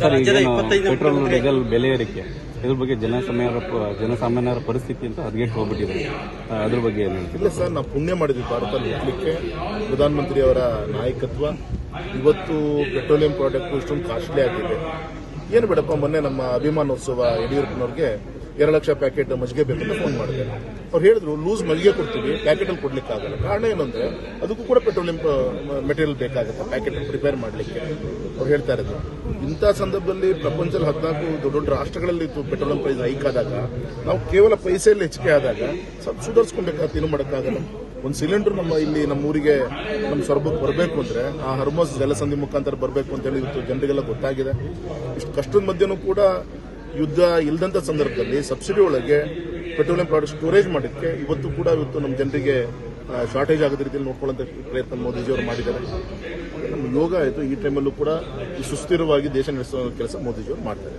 Sir, ಈಗ petrol diesel ಬೆಲೆ ಏರಿಕೆ ಇದ್ರ ಬಗ್ಗೆ ಜನಸಾಮಾನ್ಯರ ಪರಿಸ್ಥಿತಿ ಅಂತ ಹದಗೆಟ್ಟು ಹೋಗ್ಬಿಟ್ಟಿದೆ. ಅದ್ರ ಬಗ್ಗೆ ಏನು ಹೇಳ್ತೀವಿ? ಇಲ್ಲ ಸರ್, ನಾವು ಪುಣ್ಯ ಮಾಡಿದ್ವಿ ಭಾರತದಲ್ಲಿ ಹುಟ್ಟಲಿಕ್ಕೆ. ಪ್ರಧಾನಮಂತ್ರಿಯವರ ನಾಯಕತ್ವ. ಇವತ್ತು ಪೆಟ್ರೋಲಿಯಂ ಪ್ರಾಡಕ್ಟ್ ಇಷ್ಟೊಂದು ಕಾಸ್ಟ್ಲಿ ಆಗಿದೆ. ಏನು ಬೇಡಪ್ಪ, ಮೊನ್ನೆ ನಮ್ಮ ಅಭಿಮಾನೋತ್ಸವ ಯಡಿಯೂರಪ್ಪನವ್ರಿಗೆ 2 ಲಕ್ಷ ಪ್ಯಾಕೆಟ್ ಮಜ್ಜಿಗೆ ಬೇಕಂತ ಫೋನ್ ಮಾಡಿದೆ. ಅವ್ರು ಹೇಳಿದ್ರು ಲೂಸ್ ಮಜ್ಜಿಗೆ ಕೊಡ್ತೀವಿ, ಪ್ಯಾಕೆಟಲ್ಲಿ ಕೊಡ್ಲಿಕ್ಕೆ ಆಗಲ್ಲ. ಕಾರಣ ಏನಂದ್ರೆ ಅದಕ್ಕೂ ಕೂಡ ಪೆಟ್ರೋಲಿಯಂ ಮೆಟೀರಿಯಲ್ ಬೇಕಾಗುತ್ತೆ ಪ್ಯಾಕೆಟ್ ಪ್ರಿಪೇರ್ ಮಾಡಲಿಕ್ಕೆ. ಅವ್ರು ಹೇಳ್ತಾ ಇರೋದು ಇಂಥ ಸಂದರ್ಭದಲ್ಲಿ ಪ್ರಪಂಚದಲ್ಲಿ 14 ದೊಡ್ಡ ದೊಡ್ಡ ರಾಷ್ಟ್ರಗಳಲ್ಲಿ ಪೆಟ್ರೋಲಿಯಂ ಪ್ರೈಸ್ ಹೈಕ್ ಆದಾಗ ನಾವು ಕೇವಲ ಪೈಸೆಯಲ್ಲಿ ಹೆಚ್ಚಿಗೆ ಆದಾಗ ಸ್ವಲ್ಪ ಸುಧಾರಿಸ್ಕೊಬೇಕಾಗುತ್ತೆ. ಏನು ಮಾಡೋಕ್ಕಾಗಲ್ಲ. ಒಂದು ಸಿಲಿಂಡರ್ ನಮ್ಮ ಊರಿಗೆ ನಮ್ಮ ಸೊರಬಕ್ಕೆ ಬರಬೇಕು ಅಂದ್ರೆ ಆ ಹರ್ಮೋಸ್ ಜಲಸಂಧಿ ಮುಖಾಂತರ ಬರಬೇಕು ಅಂತೇಳಿ ಇವತ್ತು ಜನರಿಗೆಲ್ಲ ಗೊತ್ತಾಗಿದೆ. ಇಷ್ಟು ಕಷ್ಟದ ಮಧ್ಯನೂ ಕೂಡ ಯುದ್ಧ ಇಲ್ಲದಂಥ ಸಂದರ್ಭದಲ್ಲಿ ಸಬ್ಸಿಡಿ ಒಳಗೆ ಪೆಟ್ರೋಲಿಯಂ ಪ್ರಾಡಕ್ಟ್ ಸ್ಟೋರೇಜ್ ಮಾಡೋಕ್ಕೆ ಇವತ್ತು ನಮ್ಮ ಜನರಿಗೆ ಶಾರ್ಟೇಜ್ ಆಗದ ರೀತಿಯಲ್ಲಿ ನೋಡ್ಕೊಳ್ಳೋಂಥ ಪ್ರಯತ್ನ ಮೋದಿಜಿಯವರು ಮಾಡಿದ್ದಾರೆ. ನಮ್ಮ ಯೋಗ ಆಯಿತು. ಈ ಟೈಮಲ್ಲೂ ಕೂಡ ಸುಸ್ಥಿರವಾಗಿ ದೇಶ ನಡೆಸೋ ಕೆಲಸ ಮೋದಿಜಿಯವರು ಮಾಡ್ತಾರೆ.